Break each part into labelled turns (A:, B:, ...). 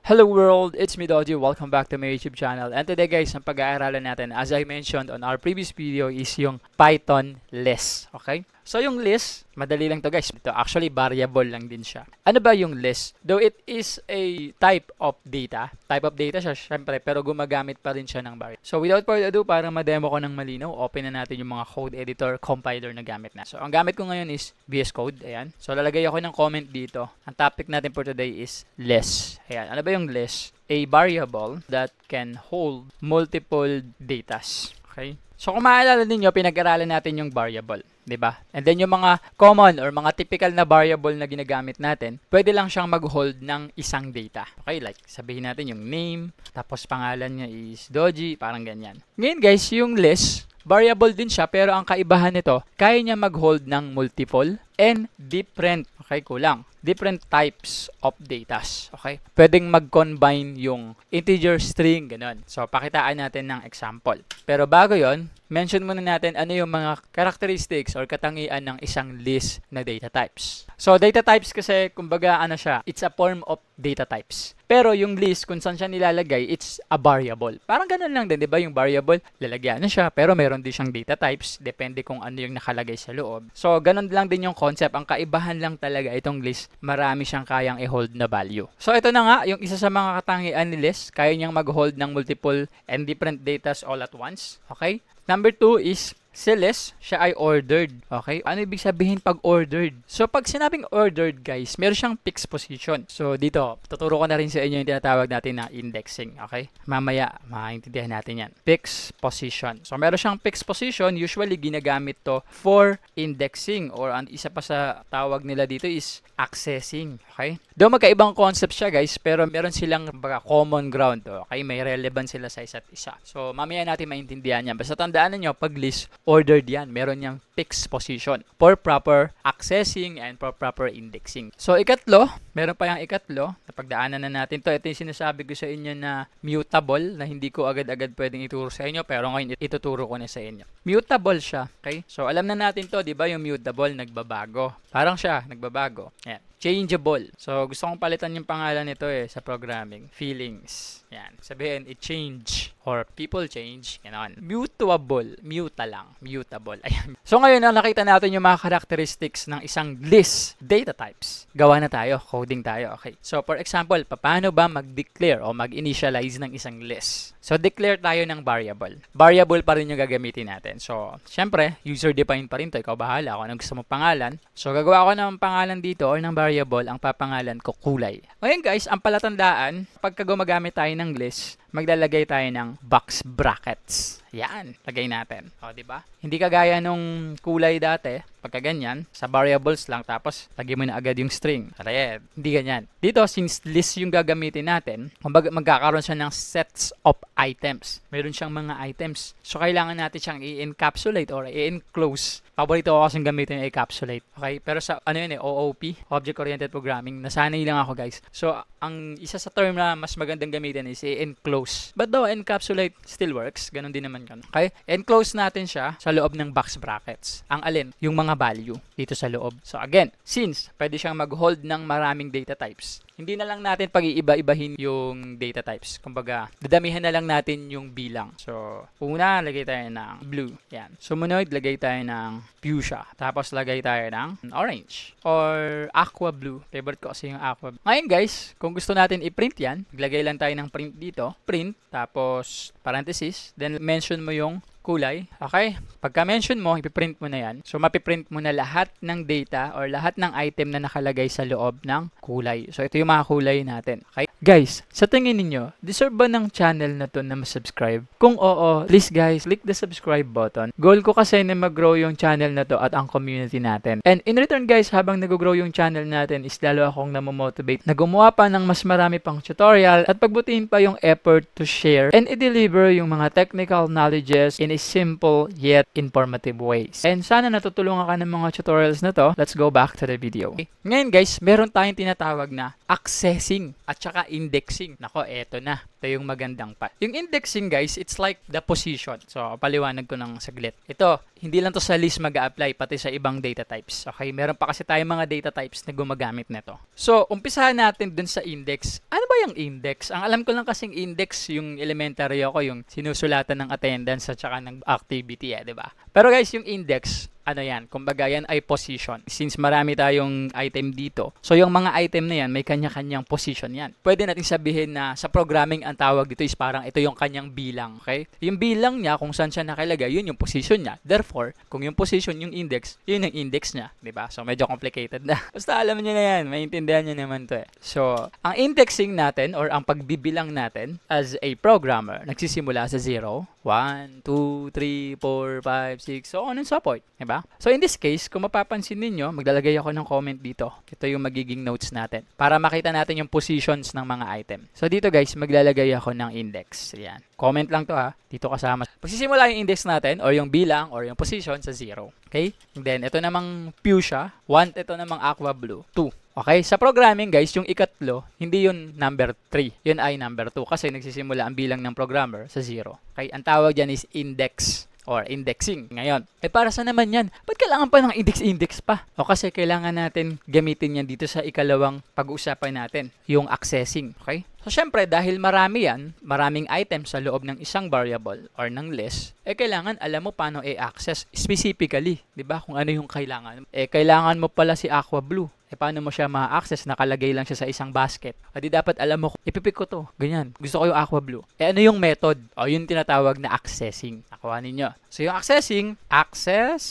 A: Hello world, it's me Doji. Welcome back to my YouTube channel. And today guys, ang pag-aaralan natin, as I mentioned on our previous video, is yung Python list. Okay? So yung list, madali lang to guys. Ito actually variable lang din siya. Ano ba yung list? Though it is a type of data siya syempre, pero gumagamit pa rin siya ng variable. So without further ado, para ma-demo ko ng malinaw, open na natin yung mga code editor compiler na gamit na. So ang gamit ko ngayon is VS Code. Ayan. So lalagay ako ng comment dito. Ang topic natin for today is list. Ayan. Ano ba yung list? A variable that can hold multiple datas. Okay? So kung maalala ninyo, pinag-aralan natin yung variable, 'di ba? And then yung mga common or mga typical na variable na ginagamit natin, pwede lang siyang mag-hold ng isang data. Okay, like sabihin natin yung name, tapos pangalan niya is Doji, parang ganyan. Ngayon guys, yung list, variable din siya, pero ang kaibahan nito, kaya niya mag-hold ng multiple and different, okay, kulang, different types of datas. Okay? Pwedeng mag-combine yung integer string, ganun. So, pakitaan natin ng example. Pero bago yon, mention muna natin ano yung mga characteristics or katangian ng isang list na data types. So, data types kasi, kumbaga, ano siya, it's a form of data types. Pero yung list, kung saan siya nilalagay, it's a variable. Parang ganun lang din, di ba? Yung variable, lalagyan na siya, pero meron din siyang data types, depende kung ano yung nakalagay sa loob. So, ganun lang din yung concept. Ang kaibahan lang talaga itong list, marami siyang kayang i-hold na value. So, ito na nga, yung isa sa mga katangian ni list, kaya niyang mag-hold ng multiple and different datas all at once. Okay? Number 2 is si list, siya ay ordered. Okay? Ano ibig sabihin pag ordered? So, pag sinabing ordered, guys, meron siyang fixed position. So, dito, tuturo ko na rin sa inyo yung tinatawag natin na indexing. Okay? Mamaya, maintindihan natin yan. Fixed position. So, meron siyang fixed position. Usually, ginagamit to for indexing or ang isa pa sa tawag nila dito is accessing. Okay? Though magkaibang concept siya, guys, pero meron silang common ground. Okay? May relevance sila sa isa't isa. So, mamaya natin maintindihan yan. Basta tandaan niyo pag list, ordered yan. Meron niyang fixed position for proper accessing and for proper indexing. So, ikatlo, meron pa yung ikatlo. Napagdaanan na natin to. Ito yung sinasabi ko sa inyo na mutable, na hindi ko agad-agad pwedeng ituro sa inyo, pero ngayon ituturo ko na sa inyo. Mutable siya. Okay? So, alam na natin to, di ba? Yung mutable, nagbabago. Parang siya, nagbabago. Yan. Changeable. So, gusto kong palitan yung pangalan nito sa programming. Feelings. Yan. Sabihin, it-change or people change. Ganon. Mutable. Muta lang. Mutable. Ayan. So, ngayon na nakita natin yung mga characteristics ng isang list data types. Gawa na tayo. Coding tayo. Okay. So, for example, paano ba mag-declare o mag-initialize ng isang list? So, declare tayo ng variable. Variable pa rin yung gagamitin natin. So, syempre, user-defined pa rin to. Ikaw bahala kung anong gusto mong pangalan. So, gagawa ko ng pangalan dito or ng variable, ang papangalan ko kulay. Ngayon guys, ang palatandaan, pagka gumagamit tayo ng list, maglalagay tayo ng box brackets. Yan, lagay natin. O, diba? Hindi kagaya nung kulay dati, pagka ganyan, sa variables lang, tapos lagay mo na agad yung string. Red. Hindi ganyan. Dito, since list yung gagamitin natin, magkakaroon siya ng sets of items. Meron siyang mga items. So, kailangan natin siyang i-encapsulate or i-enclose. Paborito ko kasing gamitin yung encapsulate. Okay? Pero sa, OOP, Object-Oriented Programming, nasanay lang ako, guys. So, ang isa sa term na mas magandang gamitin is i-enclose. But though, encapsulate still works. Ganon din naman yun. Okay? Enclose natin siya sa loob ng box brackets. Ang alin? Yung mga value dito sa loob. So, again, since pwede siyang mag-hold ng maraming data types, hindi na lang natin pag-iiba-ibahin yung data types. Kumbaga, dadamihan na lang natin yung bilang. So, una, lagay tayo ng blue. Yan. Sumunod, lagay tayo ng fuchsia. Tapos, lagay tayo ng orange. Or aqua blue. Favorite ko kasi yung aqua blue. Ngayon guys, kung gusto natin i-print yan, maglagay lang tayo ng print dito. Print, tapos parenthesis. Then, mention mo yung kulay. Okay? Pagka-mention mo, ipiprint mo na yan. So, mapiprint mo na lahat ng data or lahat ng item na nakalagay sa loob ng kulay. So, ito yung mga kulay natin. Okay? Guys, sa tingin ninyo, deserve ba ng channel na to na ma-subscribe? Kung oo, please guys, click the subscribe button. Goal ko kasi na mag-grow yung channel na to at ang community natin. And in return guys, habang nag-grow yung channel natin, is lalo akong namomotivate na gumawa pa ng mas marami pang tutorial at pagbutihin pa yung effort to share and i-deliver yung mga technical knowledges in a simple yet informative ways. And sana natutulungan ka ng mga tutorials na to. Let's go back to the video. Okay. Ngayon guys, meron tayong tinatawag na accessing at saka indexing. Nako, eto na. Ito yung magandang part. Yung indexing guys, it's like the position. So, paliwanag ko ng saglit. Ito, hindi lang to sa list mag-a-apply, pati sa ibang data types. Okay, meron pa kasi tayong mga data types na gumagamit nito. So, umpisahan natin dun sa index. Ano ba yung index? Ang alam ko lang kasing index, yung elementary ako, yung sinusulatan ng attendance at saka ng activity, di ba? Pero guys, yung index, ano yan, kumbaga yan ay position. Since marami tayong item dito, so yung mga item na yan, may kanya-kanyang position yan. Pwede natin sabihin na sa programming ang tawag dito is parang ito yung kanyang bilang, okay? Yung bilang niya, kung saan siya nakalagay, yun yung position niya. Therefore, kung yung position, yung index, yun yung index niya, di ba? So medyo complicated na. Basta alam niyo na yan, maintindihan niyo naman to eh. So, ang indexing natin or ang pagbibilang natin as a programmer, nagsisimula sa 0, 1, 2, 3, 4, 5, 6, so on and so forth. Diba? So in this case, kung mapapansin ninyo, maglalagay ako ng comment dito. Ito yung magiging notes natin para makita natin yung positions ng mga item. So dito guys, maglalagay ako ng index. Yan. Comment lang to ha. Dito kasama. Pagsisimula yung index natin or yung bilang or yung position sa 0. Okay? And then ito namang fuchsia, 1, ito namang aqua blue, 2. Okay, sa programming guys, yung ikatlo, hindi yun number 3. Yun ay number 2 kasi nagsisimula ang bilang ng programmer sa 0. Okay, ang tawag dyan is index or indexing. Ngayon, para saan naman yan? Ba't kailangan pa ng index pa? O kasi kailangan natin gamitin yan dito sa ikalawang pag-uusapan natin, yung accessing. Okay? So, syempre, dahil marami yan, maraming items sa loob ng isang variable or ng list, kailangan alam mo paano i-access specifically. Diba? Kung ano yung kailangan. Kailangan mo pala si aqua blue. Paano mo siya ma-access? Nakalagay lang siya sa isang basket. O di dapat alam mo, ipipik ko to. Ganyan. Gusto ko yung aqua blue. Ano yung method? O yung tinatawag na accessing. Nakuha ninyo. So yung accessing, access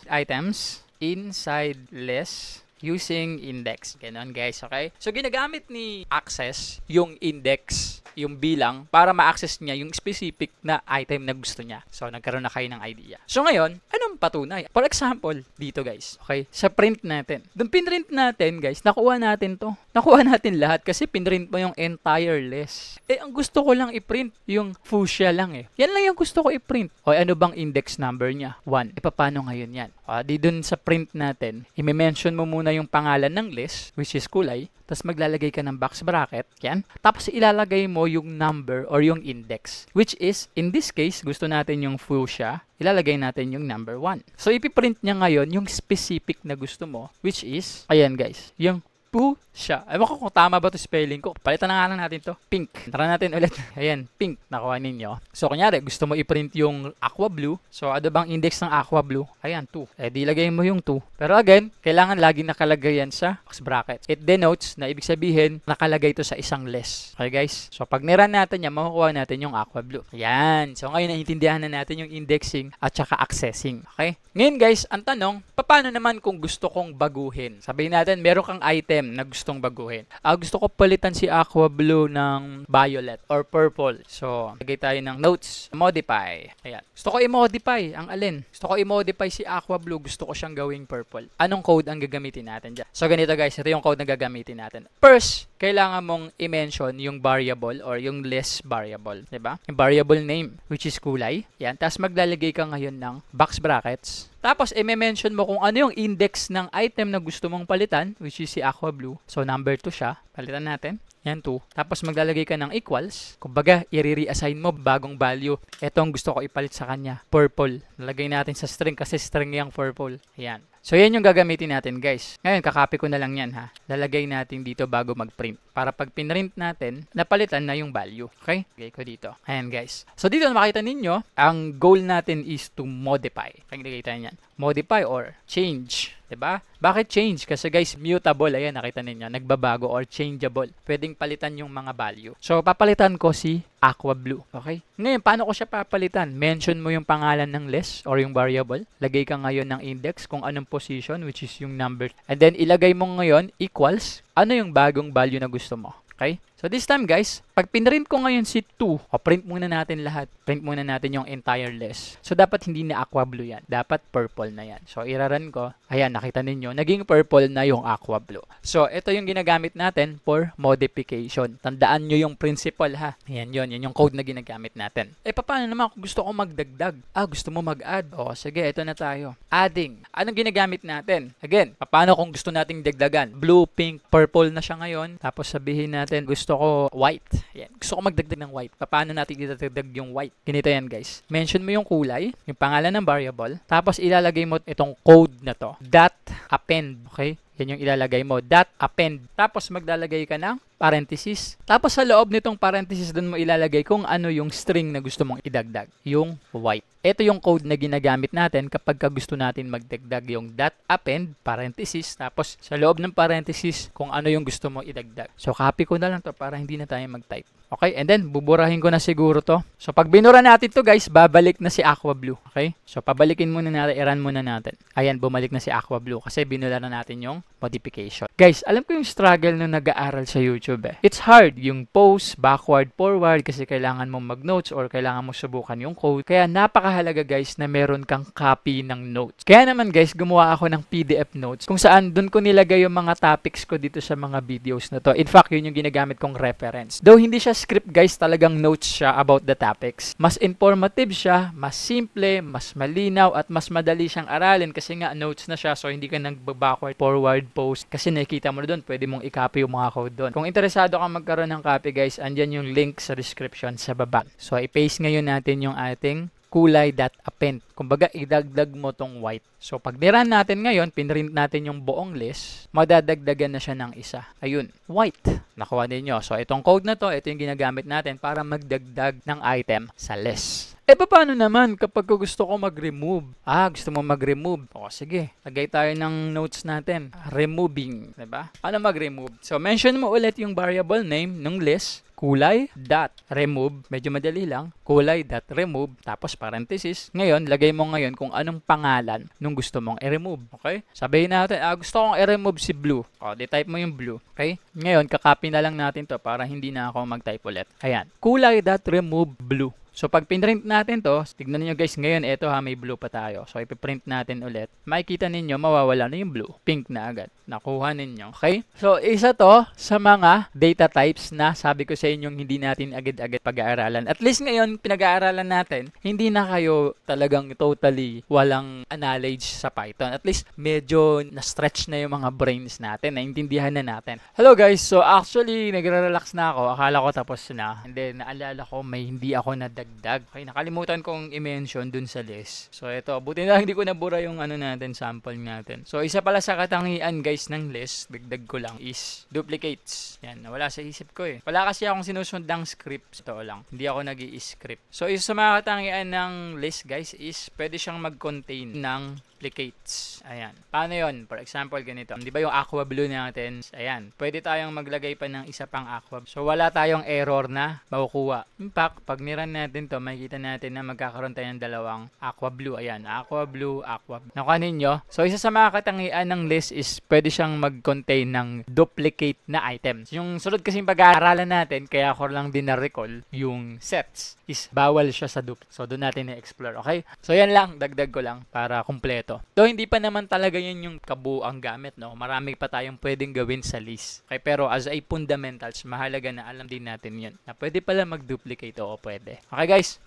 A: items inside list using index. Ganon guys, okay? So ginagamit ni access yung index, yung bilang, para ma-access niya yung specific na item na gusto niya. So nagkaroon na kayo ng idea. So ngayon, anong patunay? For example, dito guys, okay? Sa print natin. Doon pinrint natin guys, nakuha natin to. Nakuha natin lahat kasi pinrint mo yung entire list. Ang gusto ko lang i-print yung fuchsia lang eh. Yan lang yung gusto ko i-print. O ano bang index number niya? 1. Paano ngayon yan? Di dun sa print natin, i-mention mo muna yung pangalan ng list, which is kulay, tapos maglalagay ka ng box bracket, yan. Tapos ilalagay mo yung number or yung index, which is, in this case, gusto natin yung fuchsia, ilalagay natin yung number 1. So, ipiprint niya ngayon yung specific na gusto mo, which is, ayan guys, yung fuchsia. Ewan ko kung tama ba ito spelling ko. Palitan na nga lang natin to. Pink. Tara natin ulit. Ayan, pink. Nakuha ninyo. So, kunyari, gusto mo i-print yung aqua blue. So, ano bang index ng aqua blue? Ayan, 2. Di lagay mo yung 2. Pero again, kailangan laging nakalagay yan sa box bracket. It denotes na ibig sabihin, nakalagay to sa isang list. Okay, guys? So, pag niran natin yan, makukuha natin yung aqua blue. Ayan. So, ngayon, naiintindihan na natin yung indexing at saka accessing. Okay? Ngayon, guys, ang tanong, paano naman kung gusto kong baguhin? Sabihin natin, meron kang item na gustong baguhin. Gusto ko palitan si aqua blue ng violet or purple. So, lagay tayo ng notes. Modify. Ayan. Gusto ko i-modify. Ang alin? Gusto ko i-modify si aqua blue. Gusto ko siyang gawing purple. Anong code ang gagamitin natin dyan? So, ganito guys. Ito yung code na gagamitin natin. First, kailangan mong i-mention yung variable or yung list variable. Diba? Yung variable name, which is kulay. Yan. Tapos, maglalagay ka ngayon ng box brackets. Tapos, i-mention mo kung ano yung index ng item na gusto mong palitan, which is si aqua blue. So, number 2 siya. Palitan natin. Yan 2. Tapos, maglalagay ka ng equals. Kumbaga, i-reassign mo bagong value. Ito ang gusto ko ipalit sa kanya. Purple. Nalagay natin sa string kasi string yung purple. Ayan. So, yan yung gagamitin natin, guys. Ngayon, kakopy ko na lang yan, ha. Lalagay natin dito bago mag-print. Para pag pinrint natin, napalitan na yung value. Okay? Lagay ko dito. Ayan, guys. So, dito makita ninyo, ang goal natin is to modify. Lagay tayo yan. Modify or change. Diba? Bakit change? Kasi guys, mutable. Ayan, nakita ninyo. Nagbabago or changeable. Pwedeng palitan yung mga value. So, papalitan ko si aqua blue. Okay? Ngayon, paano ko siya papalitan? Mention mo yung pangalan ng list or yung variable. Lagay ka ngayon ng index kung anong position, which is yung number. And then, ilagay mo ngayon equals ano yung bagong value na gusto mo. Okay? So, this time guys, pag pinrint ko ngayon si 2, print muna natin lahat. Print muna natin yung entire list. So, dapat hindi na aqua blue yan. Dapat purple na yan. So, iraran ko. Ayan, nakita ninyo, naging purple na yung aqua blue. So, ito yung ginagamit natin for modification. Tandaan nyo yung principle ha. Ayan yun. Yan yung code na ginagamit natin. Paano naman kung gusto ko magdagdag? Gusto mo mag-add? Sige, ito na tayo. Adding. Anong ginagamit natin? Again, paano kung gusto nating dagdagan? Blue, pink, purple na siya ngayon. Tapos sabihin natin, gusto gusto ko white. Yan. Gusto ko magdagdag ng white. Paano natin idadagdag yung white? Ganito yan guys. Mention mo yung kulay, yung pangalan ng variable, tapos ilalagay mo itong code na to. Dot append. Okay? Yan yung ilalagay mo. Dot append. Tapos maglalagay ka ng parenthesis. Tapos sa loob nitong parenthesis, doon mo ilalagay kung ano yung string na gusto mong idagdag. Yung white. Ito yung code na ginagamit natin kapag gusto natin magdagdag yung dot append, parenthesis, tapos sa loob ng parenthesis kung ano yung gusto mo idagdag. So copy ko na lang to para hindi na tayo mag-type. Okay, and then buburahin ko na siguro to. So pag binura natin to guys, babalik na si Aqua Blue. Okay, so pabalikin muna natin, i-run muna natin. Ayan, bumalik na si Aqua Blue kasi binura na natin yung modification. Guys, alam ko yung struggle nung nag-aaral sa YouTube eh. It's hard yung post, backward, forward kasi kailangan mong mag-notes or kailangan mo subukan yung code. Kaya napakahalaga guys na meron kang copy ng notes. Kaya naman guys, gumawa ako ng PDF notes kung saan dun ko nilagay yung mga topics ko dito sa mga videos na to. In fact, yun yung ginagamit kong reference. Though hindi siya script guys, talagang notes siya about the topics. Mas informative siya, mas simple, mas malinaw at mas madali siyang aralin kasi nga notes na siya, so hindi ka nag-backward, forward, post kasi nakikita mo na doon, pwede mong i-copy yung mga code doon. Kung interesado ka magkaroon ng copy guys, andyan yung link sa description sa baba. So i-paste ngayon natin yung ating kulay.append. Kumbaga, idagdag mo tong white. So, pag niran natin ngayon, pinrint natin yung buong list, madadagdagan na siya ng isa. Ayun, white. Nakuha ninyo. So, itong code na to, ito yung ginagamit natin para magdagdag ng item sa list. Paano naman kapag gusto ko mag-remove? Gusto mo mag-remove? O, sige. Lagay tayo ng notes natin. Removing. Diba? Ano mag-remove? So, mention mo ulit yung variable name ng list. Kulay dot remove, medyo madali lang, kulay dot remove, tapos parenthesis. Ngayon, lagay mo ngayon kung anong pangalan nung gusto mong i-remove. Okay? Sabihin natin, gusto kong i-remove si blue. O, di-type mo yung blue. Okay? Ngayon, kakopy na lang natin to para hindi na ako mag-type ulit. Ayan, kulay dot remove blue. So, pag pinrint natin to, tignan niyo guys, ngayon, ito may blue pa tayo. So, ipiprint natin ulit. Makikita ninyo, mawawala na yung blue. Pink na agad. Nakuha ninyo. Okay? So, isa to sa mga data types na sabi ko sa inyong hindi natin agad-agad pag-aaralan. At least ngayon, pinag-aaralan natin, hindi na kayo talagang totally walang knowledge sa Python. At least, medyo na-stretch na yung mga brains natin. Naintindihan na natin. Hello guys! So, actually, nagre-relax na ako. Akala ko tapos na. And then, naalala ko, may hindi ako nadagdag. Okay, nakalimutan kong i-mention dun sa list. So, ito. Buti na hindi ko nabura yung natin, sample natin. So, isa pala sa katangian guys ng list, dagdag ko lang, is duplicates. Yan, nawala sa isip ko eh. Wala kasi akong sinusundang script. Ito lang. Hindi ako nag-i-script. So, isa sa mga katangian ng list guys is pwede siyang mag-contain ng duplicates. Ayan. Paano yon? For example, ganito. Di ba yung aqua blue natin? Ayan. Pwede tayong maglagay pa ng isa pang aqua. So, wala tayong error na makukuha. In fact, pag niran natin to, makikita natin na magkakaroon tayo ng dalawang aqua blue. Ayan. Aqua blue, aqua blue. Nakuha ninyo? So, isa sa mga katangian ng list is pwede siyang mag-contain ng duplicate na items. Yung sunod kasing pag-aaralan natin, kaya ako lang din na-recall, yung sets is bawal siya sa duplicate. So, doon natin na-explore. Okay? So, yan lang. Dagdag ko lang para kumpleto. Though hindi pa naman talaga yan yung kabuang gamit, no? Marami pa tayong pwedeng gawin sa list. Okay, pero as a fundamentals, mahalaga na alam din natin yun. Na pwede pala mag-duplicate o pwede. Okay guys?